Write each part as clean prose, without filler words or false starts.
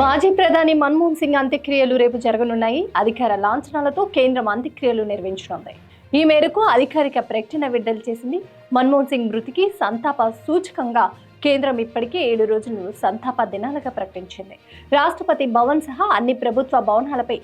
మాజీ ప్రధాని మన్మోహన్ సింగ్ అంత్యక్రియలు రేపు జరగనున్నాయి. అధికార లాంఛనాలతో కేంద్రం అంత్యక్రియలు నిర్వహించనుంది. ఈ మేరకు అధికారిక ప్రకటన విడుదల చేసింది. మన్మోహన్ సింగ్ మృతికి సంతాప సూచకంగా కేంద్రం ఇప్పటికే 7 రోజులు సంతాప దినాలుగా ప్రకటించింది. రాష్ట్రపతి భవన్ సహా అన్ని ప్రభుత్వ భవనాలపై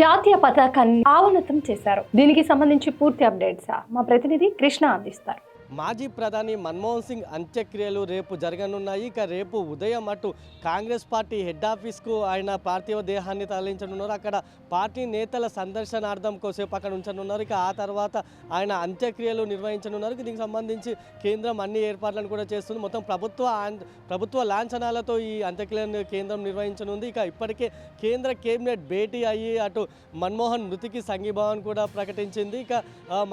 జాతీయ పతాకాన్ని ఆవరణం చేశారు. దీనికి సంబంధించి పూర్తి అప్డేట్స్ మా ప్రతినిధి కృష్ణ అందిస్తారు. మాజీ ప్రధాని మన్మోహన్ సింగ్ అంత్యక్రియలు రేపు జరగనున్నాయి. ఇక రేపు ఉదయం అటు కాంగ్రెస్ పార్టీ హెడ్ ఆఫీస్కు ఆయన పార్థివ దేహాన్ని తరలించనున్నారు. అక్కడ పార్టీ నేతల సందర్శనార్థం కోసేపు అక్కడ ఉంచనున్నారు. ఇక ఆ తర్వాత ఆయన అంత్యక్రియలు నిర్వహించనున్నారు. దీనికి సంబంధించి కేంద్రం అన్ని ఏర్పాట్లను కూడా చేస్తుంది. మొత్తం ప్రభుత్వ లాంఛనాలతో ఈ అంత్యక్రియలను కేంద్రం నిర్వహించనుంది. ఇక ఇప్పటికే కేంద్ర కేబినెట్ భేటీ అయ్యి అటు మన్మోహన్ మృతికి సంఘీభావం కూడా ప్రకటించింది. ఇక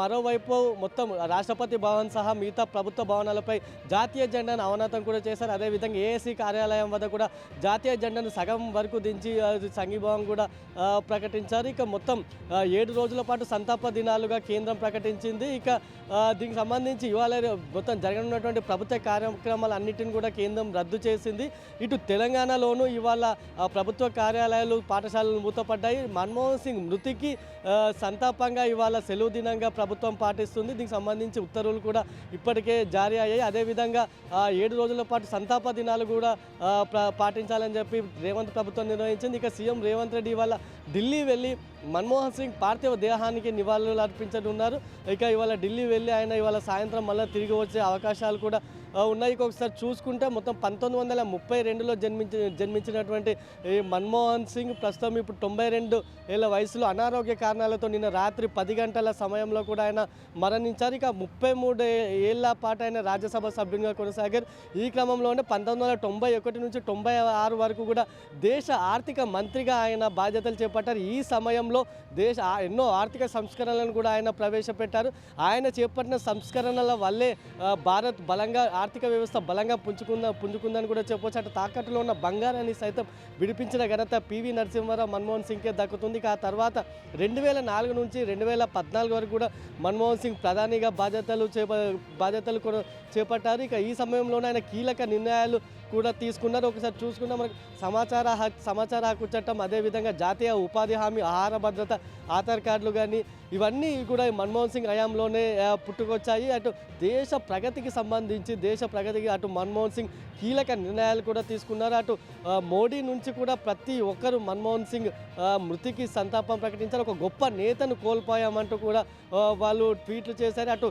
మరోవైపు మొత్తం రాష్ట్రపతి భవన్ సహా మిగతా ప్రభుత్వ భవనాలపై జాతీయ జెండాను అవనతం కూడా చేశారు. అదేవిధంగా ఏఏసీ కార్యాలయం వద్ద కూడా జాతీయ జెండాను సగం వరకు దించి సంఘీభావం కూడా ప్రకటించారు. ఇక మొత్తం 7 రోజుల పాటు సంతాప దినాలుగా కేంద్రం ప్రకటించింది. ఇక దీనికి సంబంధించి ఇవాళ మొత్తం జరగనున్నటువంటి ప్రభుత్వ కార్యక్రమాలన్నింటిని కూడా కేంద్రం రద్దు చేసింది. ఇటు తెలంగాణలోనూ ఇవాళ ప్రభుత్వ కార్యాలయాలు పాఠశాలలు మూతపడ్డాయి. మన్మోహన్ సింగ్ మృతికి సంతాపంగా ఇవాళ సెలవు దినంగా ప్రభుత్వం పాటిస్తుంది. దీనికి సంబంధించి ఉత్తర్వులు కూడా ఇప్పటికే జారీ అయ్యాయి. అదేవిధంగా 7 రోజుల పాటు సంతాప దినాలు కూడా పాటించాలని చెప్పి రేవంత్ ప్రభుత్వం నిర్వహించింది. ఇక సీఎం రేవంత్ రెడ్డి ఇవాళ ఢిల్లీ వెళ్ళి మన్మోహన్ సింగ్ పార్థివ దేహానికి నివాళులు అర్పించనున్నారు. ఇక ఇవాళ ఢిల్లీ వెళ్ళి ఆయన ఇవాళ సాయంత్రం మళ్ళీ తిరిగి వచ్చే అవకాశాలు కూడా ఉన్నాయి. ఒకసారి చూసుకుంటే మొత్తం 1932లో జన్మించినటువంటి ఈ మన్మోహన్ సింగ్ ప్రస్తుతం ఇప్పుడు 92 ఏళ్ల వయసులో అనారోగ్య కారణాలతో నిన్న రాత్రి 10 గంటల సమయంలో కూడా ఆయన మరణించారు. ఇక 33 ఏళ్ల పాటు ఆయన రాజ్యసభ సభ్యునిగా కొనసాగారు. ఈ క్రమంలోనే 1991 నుంచి 96 వరకు కూడా దేశ ఆర్థిక మంత్రిగా ఆయన బాధ్యతలు చేపట్టారు. ఈ సమయంలో ఎన్నో ఆర్థిక సంస్కరణలను కూడా ఆయన ప్రవేశపెట్టారు. ఆయన చేపట్టిన సంస్కరణల వల్లే భారత్ బలంగా ఆర్థిక వ్యవస్థ బలంగా పుంజుకుందని కూడా చెప్పవచ్చు. అటు తాకట్టులో ఉన్న బంగారాన్ని సైతం విడిపించిన ఘనత పివి నరసింహారావు మన్మోహన్ సింగ్కే దక్కుతుంది. ఆ తర్వాత 2004 నుంచి 2014 వరకు కూడా మన్మోహన్ సింగ్ ప్రధానిగా బాధ్యతలు చేపట్టారు. ఇక ఈ సమయంలోనే ఆయన కీలక నిర్ణయాలు కూడా తీసుకున్నారు. ఒకసారి చూసుకున్నా మనకు సమాచార హక్కు చట్టం, అదేవిధంగా జాతీయ ఉపాధి హామీ, ఆహార భద్రత, ఆధార్ కార్డులు కానీ ఇవన్నీ కూడా మన్మోహన్ సింగ్ హయాంలోనే పుట్టుకొచ్చాయి. అటు దేశ ప్రగతికి సంబంధించి అటు మన్మోహన్ సింగ్ కీలక నిర్ణయాలు కూడా తీసుకున్నారు. అటు మోడీ నుంచి కూడా ప్రతి ఒక్కరు మన్మోహన్ సింగ్ మృతికి సంతాపం ప్రకటించారు. ఒక గొప్ప నేతను కోల్పోయామంటూ కూడా వాళ్ళు ట్వీట్లు చేశారు. అటు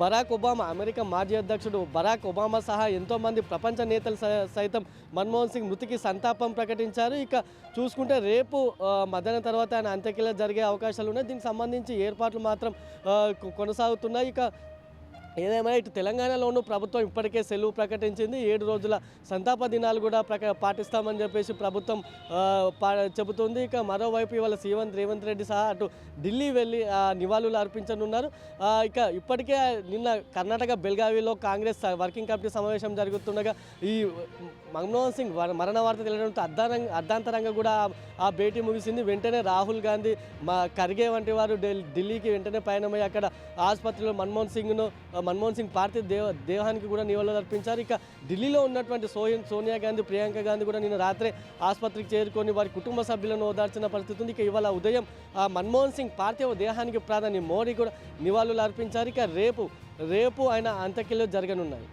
బరాక్ ఒబామా, అమెరికా మాజీ అధ్యక్షుడు బరాక్ ఒబామా సహా ఎంతోమంది ప్రపంచ నేతలు సైతం మన్మోహన్ సింగ్ మృతికి సంతాపం ప్రకటించారు. ఇక చూసుకుంటే రేపు మధ్యాహ్నం తర్వాత ఆయన అంత్యక్రియలు జరిగే అవకాశాలు ఉన్నాయి. దీనికి సంబంధించి ఏర్పాట్లు మాత్రం కొనసాగుతున్నాయి. ఇక ఏదేమైనా ఇటు తెలంగాణలోనూ ప్రభుత్వం ఇప్పటికే సెలవు ప్రకటించింది. 7 రోజుల సంతాప దినాలు కూడా పాటిస్తామని చెప్పేసి ప్రభుత్వం చెబుతుంది. ఇక మరోవైపు ఇవాళ సీఎం రేవంత్ రెడ్డి సహా అటు ఢిల్లీ వెళ్ళి నివాళులు అర్పించనున్నారు. ఇక ఇప్పటికే నిన్న కర్ణాటక బెల్గావిలో కాంగ్రెస్ వర్కింగ్ కమిటీ సమావేశం జరుగుతుండగా ఈ మన్మోహన్ సింగ్ మరణ వార్త తెలియడంతో అర్ధాంతరంగా కూడా ఆ భేటీ ముగిసింది. వెంటనే రాహుల్ గాంధీ, ఖర్గే వంటి వారు ఢిల్లీకి వెంటనే పయనమై అక్కడ ఆసుపత్రిలో మన్మోహన్ సింగ్ పార్థివ దేహానికి కూడా నివాళులు అర్పించారు. ఇక ఢిల్లీలో ఉన్నటువంటి సోనియా గాంధీ, ప్రియాంక గాంధీ కూడా నిన్న రాత్రే ఆసుపత్రికి చేరుకొని వారి కుటుంబ సభ్యులను ఓదార్చిన పరిస్థితి ఉంది. ఇక ఇవాళ ఉదయం మన్మోహన్ సింగ్ పార్థివ దేహానికి ప్రధాని మోడీ కూడా నివాళులు అర్పించారు. ఇక రేపు ఆయన అంత్యక్రియలు జరగనున్నాయి.